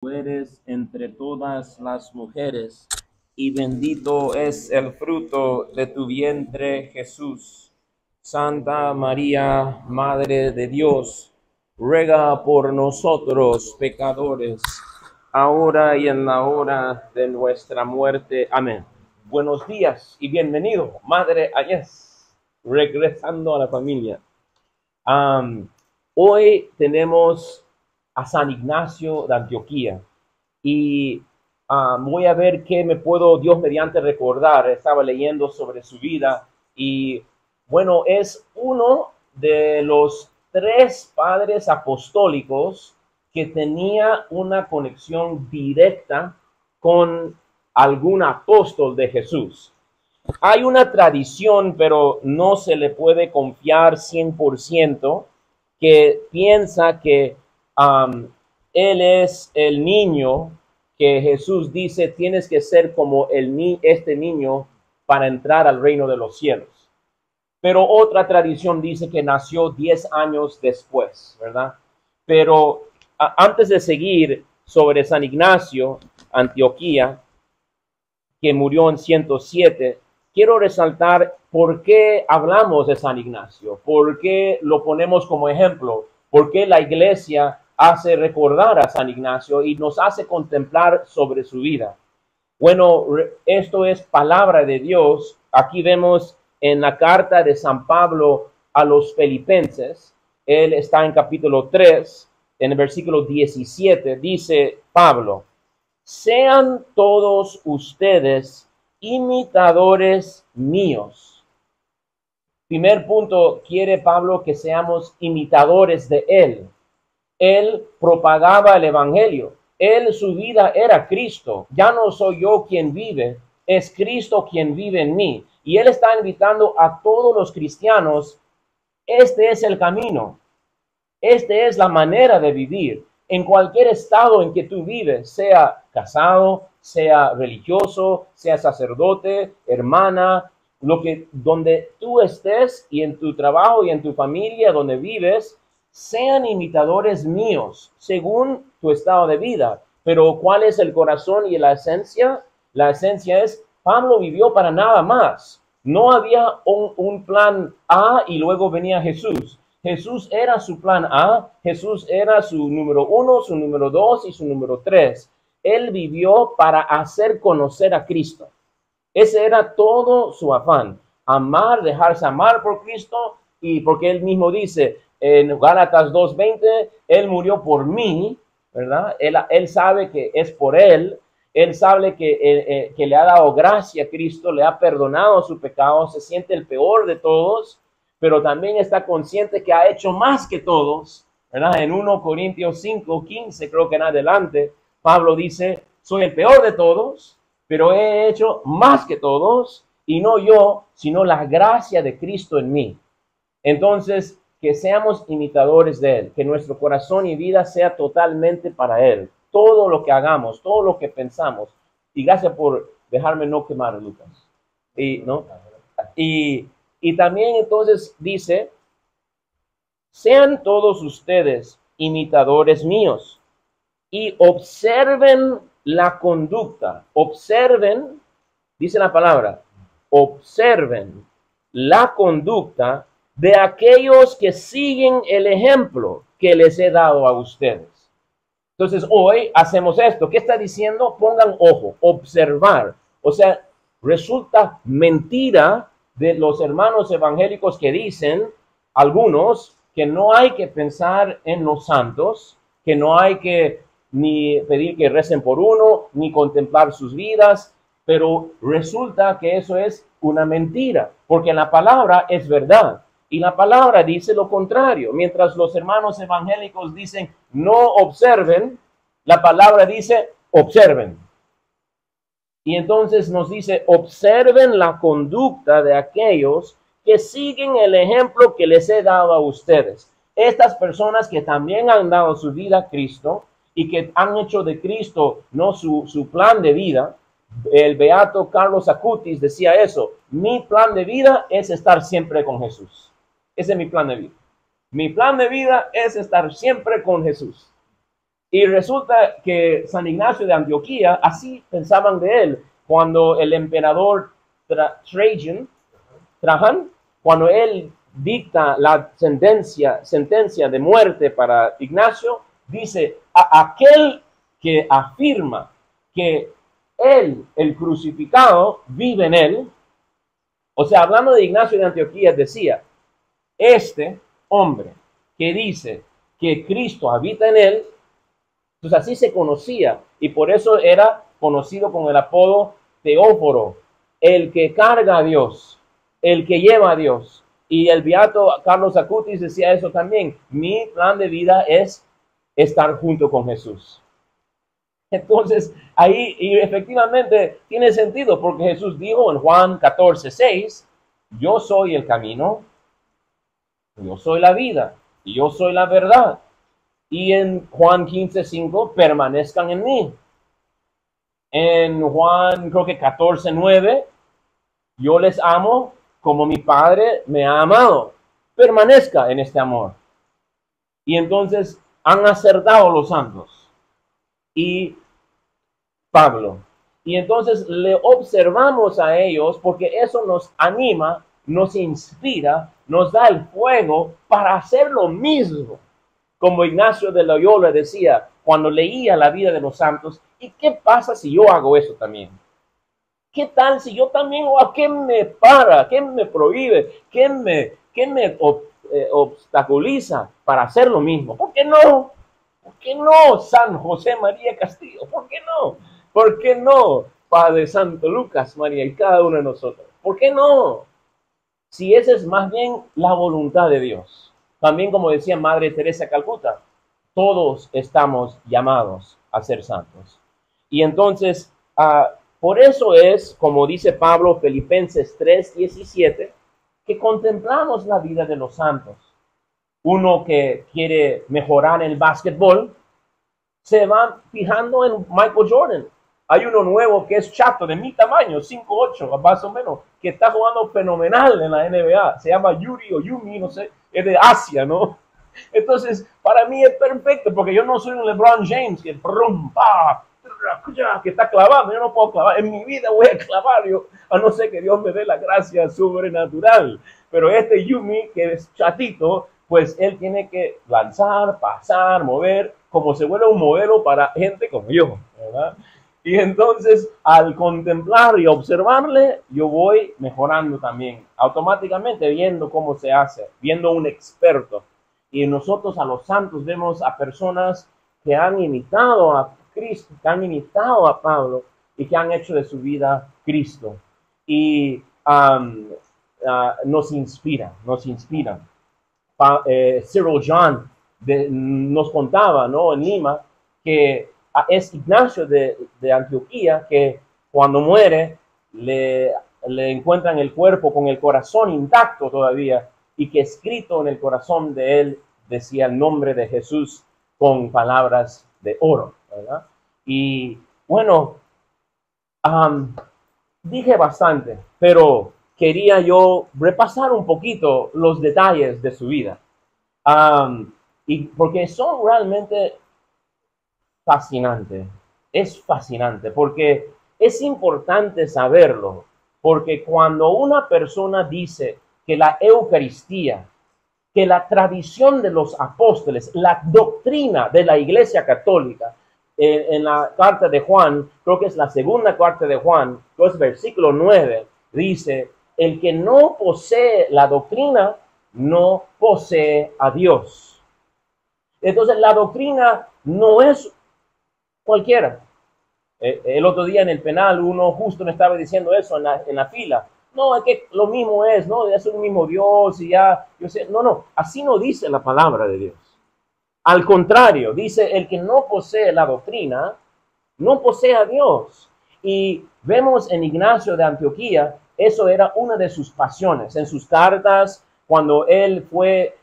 Tú eres entre todas las mujeres, y bendito es el fruto de tu vientre, Jesús. Santa María, Madre de Dios, ruega por nosotros pecadores, ahora y en la hora de nuestra muerte. Amén. Buenos días y bienvenido, Madre Agnes, regresando a la familia. Hoy tenemos a San Ignacio de Antioquía y voy a ver qué me puedo Dios mediante recordar. Estaba leyendo sobre su vida y bueno, es uno de los 3 padres apostólicos que tenía una conexión directa con algún apóstol de Jesús. Hay una tradición, pero no se le puede confiar 100%, que piensa que él es el niño que Jesús dice, tienes que ser como este niño para entrar al reino de los cielos. Pero otra tradición dice que nació 10 años después, ¿verdad? Pero antes de seguir sobre San Ignacio, Antioquía, que murió en 107, quiero resaltar por qué hablamos de San Ignacio, por qué lo ponemos como ejemplo, por qué la iglesia hace recordar a San Ignacio y nos hace contemplar sobre su vida. Bueno, esto es palabra de Dios. Aquí vemos en la carta de San Pablo a los Filipenses, él está en capítulo 3, en el versículo 17, dice Pablo: sean todos ustedes imitadores míos. Primer punto, quiere Pablo que seamos imitadores de él. Él propagaba el evangelio. Su vida era Cristo. Ya no soy yo quien vive, es Cristo quien vive en mí. Y él está invitando a todos los cristianos. Este es el camino. Esta es la manera de vivir. En cualquier estado en que tú vives, sea casado, sea religioso, sea sacerdote, hermana, donde tú estés y en tu trabajo y en tu familia donde vives, sean imitadores míos según tu estado de vida. Pero ¿cuál es el corazón y la esencia? La esencia es, Pablo vivió para nada más. No había un plan A y luego venía Jesús. Jesús era su plan A, Jesús era su número 1, su número 2 y su número 3. Él vivió para hacer conocer a Cristo. Ese era todo su afán, amar, dejarse amar por Cristo, y porque él mismo dice en Gálatas 2:20, él murió por mí, ¿verdad? Él sabe que es por él sabe que le ha dado gracia a Cristo, le ha perdonado su pecado, se siente el peor de todos, pero también está consciente que ha hecho más que todos, ¿verdad? En 1 Corintios 5:15, creo que en adelante, Pablo dice, soy el peor de todos, pero he hecho más que todos, y no yo, sino la gracia de Cristo en mí. Entonces, que seamos imitadores de él, que nuestro corazón y vida sea totalmente para él. Todo lo que hagamos, todo lo que pensamos. Y gracias por dejarme no quemar, Lucas. Y también entonces dice, sean todos ustedes imitadores míos y observen la conducta. Observen, dice la palabra, observen la conducta de aquellos que siguen el ejemplo que les he dado a ustedes. Entonces hoy hacemos esto. ¿Qué está diciendo? Pongan ojo, observar. O sea, resulta mentira de los hermanos evangélicos que dicen, algunos, que no hay que pensar en los santos, que no hay que ni pedir que recen por uno, ni contemplar sus vidas, pero resulta que eso es una mentira, porque la palabra es verdad. Y la palabra dice lo contrario. Mientras los hermanos evangélicos dicen no observen, la palabra dice observen. Y entonces nos dice, observen la conducta de aquellos que siguen el ejemplo que les he dado a ustedes. Estas personas que también han dado su vida a Cristo y que han hecho de Cristo no su plan de vida. El beato Carlos Acutis decía eso, mi plan de vida es estar siempre con Jesús. Ese es mi plan de vida. Mi plan de vida es estar siempre con Jesús. Y resulta que San Ignacio de Antioquía, así pensaban de él, cuando el emperador Trajan, cuando él dicta la sentencia de muerte para Ignacio, dice, a aquel que afirma que él, el crucificado, vive en él. O sea, hablando de Ignacio de Antioquía, decía, este hombre que dice que Cristo habita en él, pues así se conocía, y por eso era conocido con el apodo Teóforo, el que carga a Dios, el que lleva a Dios. Y el beato Carlos Acutis decía eso también, mi plan de vida es estar junto con Jesús. Entonces, ahí y efectivamente tiene sentido, porque Jesús dijo en Juan 14:6, yo soy el camino, yo soy la vida, y yo soy la verdad. Y en Juan 15:5, permanezcan en mí. En Juan, creo que 14:9, yo les amo como mi Padre me ha amado. Permanezca en este amor. Y entonces han acertado los santos. Y Pablo. Y entonces le observamos a ellos porque eso nos anima, nos inspira, nos da el fuego para hacer lo mismo. Como Ignacio de Loyola decía cuando leía la vida de los santos, ¿y qué pasa si yo hago eso también? ¿Qué tal si yo también, o qué me para, qué me prohíbe, qué me obstaculiza para hacer lo mismo? ¿Por qué no? ¿Por qué no, San José María Castillo? ¿Por qué no? ¿Por qué no, Padre Santo Lucas María y cada uno de nosotros? ¿Por qué no? Si esa es más bien la voluntad de Dios. También, como decía Madre Teresa de Calcuta, todos estamos llamados a ser santos. Y entonces, por eso es, como dice Pablo, Filipenses 3:17, que contemplamos la vida de los santos. Uno que quiere mejorar en el básquetbol, se va fijando en Michael Jordan. Hay uno nuevo que es chato, de mi tamaño, 5'8", más o menos, que está jugando fenomenal en la NBA. Se llama Yuri o Yumi, no sé, es de Asia, ¿no? Entonces, para mí es perfecto, porque yo no soy un LeBron James que que está clavando. Yo no puedo clavar. En mi vida voy a clavar, yo, a no ser que Dios me dé la gracia sobrenatural. Pero este Yumi, que es chatito, pues él tiene que lanzar, pasar, mover, como se vuelve un modelo para gente como yo, ¿verdad? Y entonces, al contemplar y observarle, yo voy mejorando también, automáticamente viendo cómo se hace, viendo un experto. Y nosotros a los santos vemos a personas que han imitado a Cristo, que han imitado a Pablo y que han hecho de su vida Cristo. Y nos inspiran. Cyril John nos contaba, ¿no?, en Lima, que es Ignacio de Antioquía que cuando muere le encuentran el cuerpo con el corazón intacto todavía, y que escrito en el corazón de él decía el nombre de Jesús con palabras de oro, ¿verdad? Y bueno, dije bastante, pero quería yo repasar un poquito los detalles de su vida. Y porque son realmente fascinantes. Es fascinante porque es importante saberlo, porque cuando una persona dice que la Eucaristía, que la tradición de los apóstoles, la doctrina de la Iglesia Católica, en la carta de Juan, creo que es la segunda carta de Juan, que es versículo 9, dice, el que no posee la doctrina, no posee a Dios. Entonces la doctrina no es cualquiera. El otro día en el penal uno justo me estaba diciendo eso en la fila. No, es que lo mismo es, ¿no? Es un mismo Dios y ya, yo sé. No, así no dice la palabra de Dios. Al contrario, dice, el que no posee la doctrina, no posee a Dios. Y vemos en Ignacio de Antioquía, eso era una de sus pasiones. En sus cartas, cuando él fue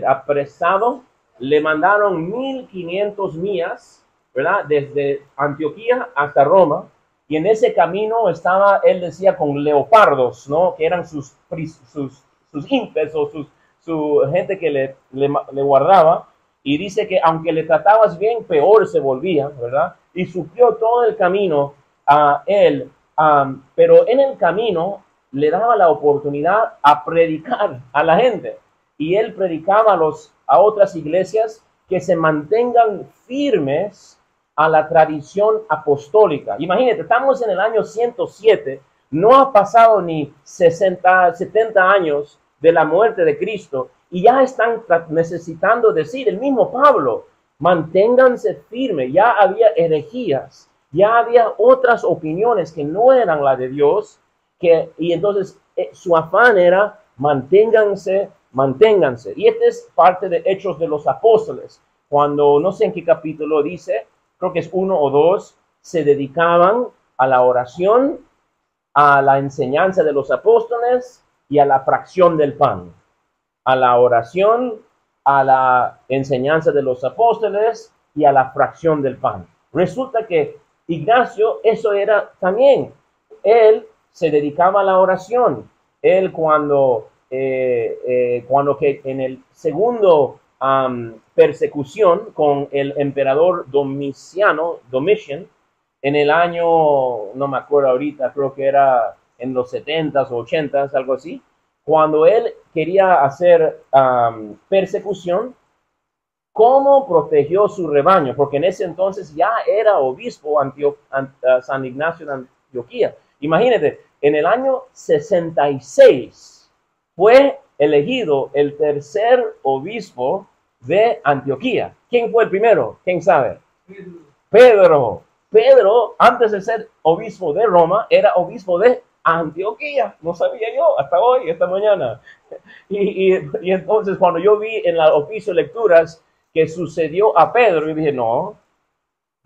apresado, le mandaron 1500 millas, ¿verdad? Desde Antioquía hasta Roma. Y en ese camino estaba, él decía, con leopardos, ¿no? Que eran sus impes o su gente que le guardaba. Y dice que aunque le tratabas bien, peor se volvía, ¿verdad? Y sufrió todo el camino a él, pero en el camino le daba la oportunidad a predicar a la gente. Y él predicaba a otras iglesias que se mantengan firmes a la tradición apostólica. Imagínate, estamos en el año 107, no ha pasado ni 60, 70 años de la muerte de Cristo y ya están necesitando decir, el mismo Pablo, manténganse firmes. Ya había herejías, ya había otras opiniones que no eran la de Dios, y entonces su afán era manténganse. Y esta es parte de Hechos de los Apóstoles, cuando no sé en qué capítulo dice, creo que es 1 o 2, se dedicaban a la oración, a la enseñanza de los apóstoles y a la fracción del pan. A la oración, a la enseñanza de los apóstoles y a la fracción del pan. Resulta que Ignacio, eso era también. Él se dedicaba a la oración. Él cuando que en el segundo persecución con el emperador Domitian, en el año, no me acuerdo ahorita, creo que era en los 70s o 80s, algo así, cuando él quería hacer persecución, ¿cómo protegió su rebaño? Porque en ese entonces ya era obispo San Ignacio de Antioquía. Imagínate, en el año 66 fue elegido el tercer obispo de Antioquía. ¿Quién fue el primero? ¿Quién sabe? Pedro. Pedro, antes de ser obispo de Roma, era obispo de Antioquía. No sabía yo hasta hoy, esta mañana. Y entonces cuando yo vi en la oficio de lecturas que sucedió a Pedro, yo dije, no,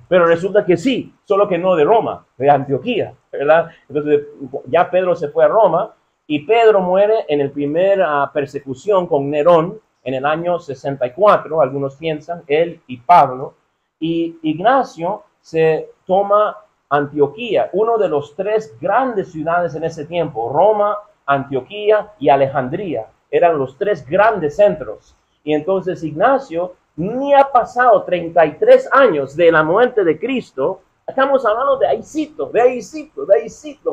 pero resulta que sí, solo que no de Roma, de Antioquía, ¿verdad? Entonces ya Pedro se fue a Roma y Pedro muere en el primer persecución con Nerón en el año 64, algunos piensan, él y Pablo, y Ignacio se toma Antioquía, uno de los tres grandes ciudades en ese tiempo, Roma, Antioquía y Alejandría, eran los tres grandes centros. Y entonces Ignacio ni ha pasado 33 años de la muerte de Cristo, estamos hablando de ahícito,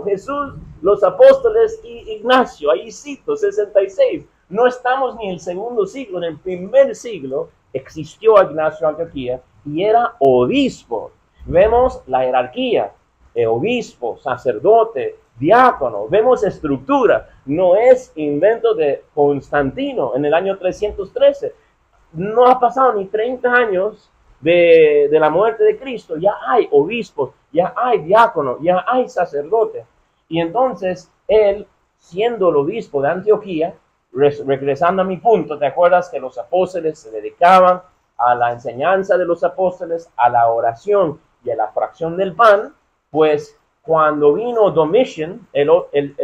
Jesús, los apóstoles y Ignacio, ahícito, 66. No estamos ni en el segundo siglo, en el primer siglo existió Ignacio de Antioquía y era obispo. Vemos la jerarquía, obispo, sacerdote, diácono, vemos estructura, no es invento de Constantino en el año 313. No ha pasado ni 30 años de la muerte de Cristo, ya hay obispos, ya hay diáconos, ya hay sacerdotes. Y entonces él, siendo el obispo de Antioquía, regresando a mi punto, ¿te acuerdas que los apóstoles se dedicaban a la enseñanza de los apóstoles, a la oración y a la fracción del pan? Pues cuando vino Domitian, el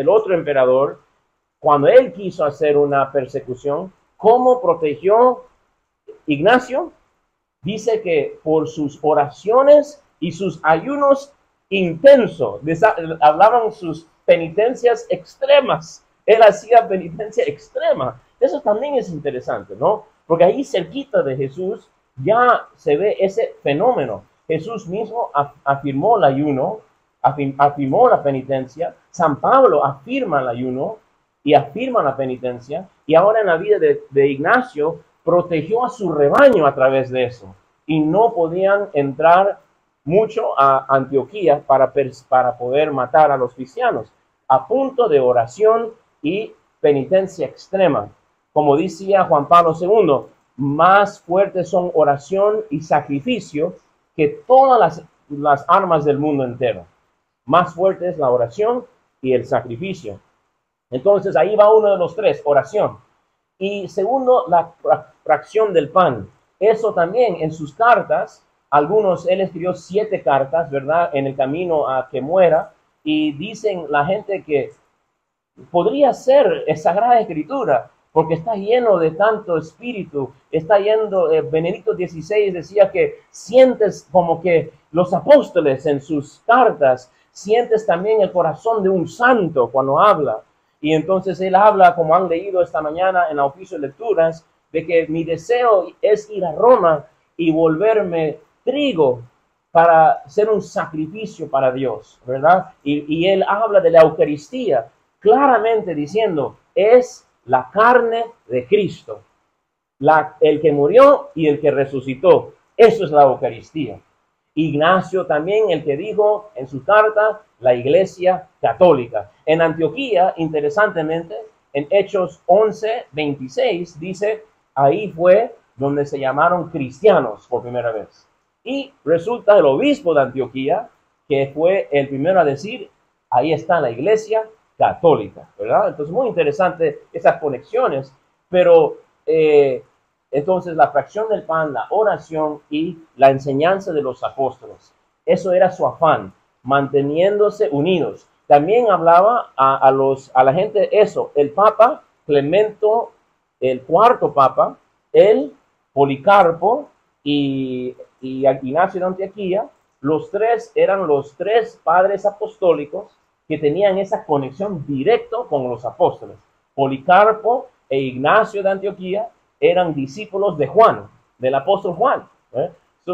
otro emperador, cuando él quiso hacer una persecución, ¿cómo protegió Ignacio? Dice que por sus oraciones y sus ayunos intensos, hablaban sus penitencias extremas. Él hacía penitencia extrema. Eso también es interesante, ¿no? Porque ahí cerquita de Jesús ya se ve ese fenómeno. Jesús mismo afirmó el ayuno, afirmó la penitencia. San Pablo afirma el ayuno y afirma la penitencia. Y ahora en la vida de Ignacio protegió a su rebaño a través de eso. Y no podían entrar mucho a Antioquía para poder matar a los cristianos. A punto de oración y penitencia extrema. Como decía Juan Pablo II, más fuertes son oración y sacrificio que todas las armas del mundo entero. Más fuerte es la oración y el sacrificio. Entonces ahí va uno de los tres, oración. Y segundo, la fracción del pan. Eso también en sus cartas, él escribió 7 cartas, ¿verdad? En el camino a que muera. Y dicen la gente que podría ser Sagrada Escritura, porque está lleno de tanto espíritu. Está lleno, Benedicto XVI decía que sientes como que los apóstoles en sus cartas, sientes también el corazón de un santo cuando habla. Y entonces él habla, como han leído esta mañana en la oficio de lecturas, de que mi deseo es ir a Roma y volverme trigo para ser un sacrificio para Dios, ¿verdad? Y él habla de la Eucaristía, claramente diciendo, es la carne de Cristo, el que murió y el que resucitó. Eso es la Eucaristía. Ignacio también, el que dijo en su carta, la Iglesia Católica. En Antioquía, interesantemente, en Hechos 11:26, dice, ahí fue donde se llamaron cristianos por primera vez. Y resulta el obispo de Antioquía, que fue el primero a decir, ahí está la Iglesia Católica, ¿verdad? Entonces, muy interesante esas conexiones, pero entonces la fracción del pan, la oración y la enseñanza de los apóstoles. Eso era su afán, manteniéndose unidos. También hablaba a la gente eso, el Papa Clemento, el cuarto Papa, el Policarpo y Ignacio de Antioquía, los tres eran los tres padres apostólicos que tenían esa conexión directa con los apóstoles. Policarpo e Ignacio de Antioquía eran discípulos de Juan, del apóstol Juan.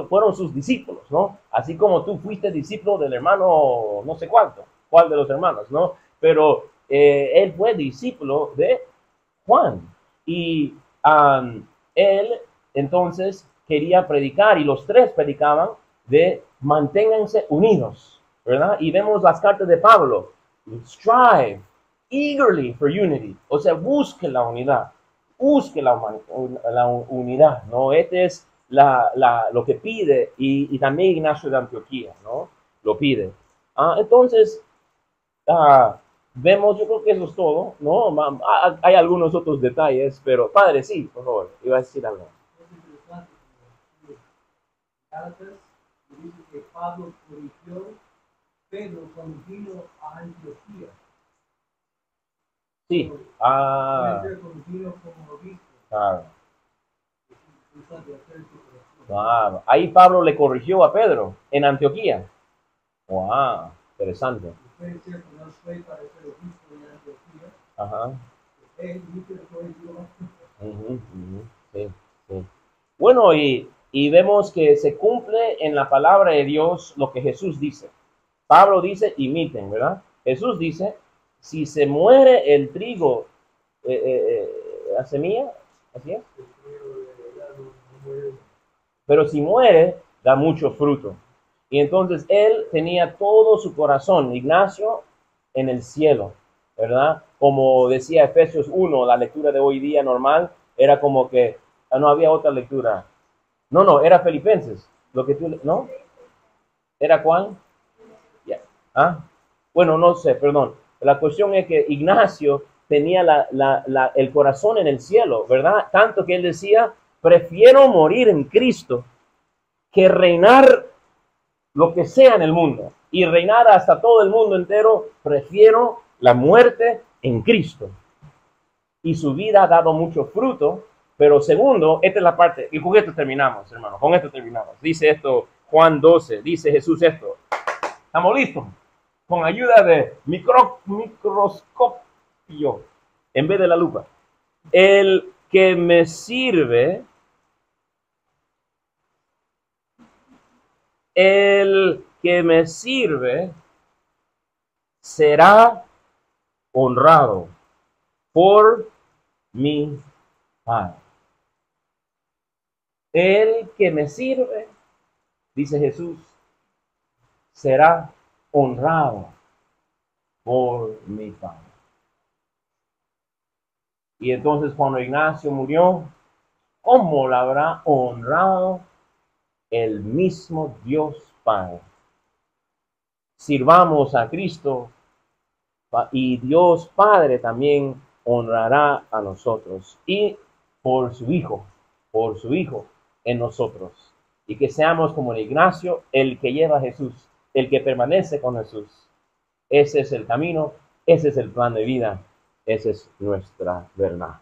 Fueron sus discípulos, ¿no? Así como tú fuiste discípulo del hermano no sé cuál de los hermanos, ¿no? Pero él fue discípulo de Juan. Y él entonces quería predicar, y los tres predicaban de manténganse unidos, ¿verdad? Y vemos las cartas de Pablo, strive eagerly for unity, o sea, busque la unidad, busque la unidad, ¿no? Este es lo que pide, y también Ignacio de Antioquía, ¿no? Lo pide. Entonces, vemos, yo creo que eso es todo, ¿no? Hay algunos otros detalles, pero padre, sí, por favor, iba a decir algo. Dice que Pablo corrigió Pedro cuando vino a Antioquía. Sí. Puede ser conocido como obispo. Wow. Ahí Pablo le corrigió a Pedro en Antioquía. Wow, interesante. Puede ser que no fue para ser obispo en Antioquía. Ajá. Él dice que corrigió. Sí, sí. Bueno, y vemos que se cumple en la palabra de Dios lo que Jesús dice. Pablo dice, imiten, ¿verdad? Jesús dice, si se muere el trigo, la semilla, así es. Pero si muere, da mucho fruto. Y entonces él tenía todo su corazón, Ignacio, en el cielo, ¿verdad? Como decía Efesios 1, la lectura de hoy día normal, era como que no había otra lectura. No, era Filipenses. Lo que tú, ¿no? ¿Era cuál? Yeah. Bueno, no sé, perdón. La cuestión es que Ignacio tenía el corazón en el cielo, ¿verdad? Tanto que él decía, prefiero morir en Cristo que reinar lo que sea en el mundo. Y reinar hasta todo el mundo entero, prefiero la muerte en Cristo. Y su vida ha dado mucho fruto. Pero segundo, esta es la parte, y con esto terminamos, hermano, con esto terminamos. Dice esto Juan 12, dice Jesús esto. ¿Estamos listos? Con ayuda de microscopio, en vez de la lupa. El que me sirve, será honrado por mi Padre. El que me sirve, dice Jesús, será honrado por mi Padre. Y entonces cuando Ignacio murió, ¿cómo lo habrá honrado el mismo Dios Padre? Sirvamos a Cristo y Dios Padre también honrará a nosotros y por su Hijo en nosotros. Y que seamos como el Ignacio, el que lleva a Jesús, el que permanece con Jesús. Ese es el camino, ese es el plan de vida, esa es nuestra verdad.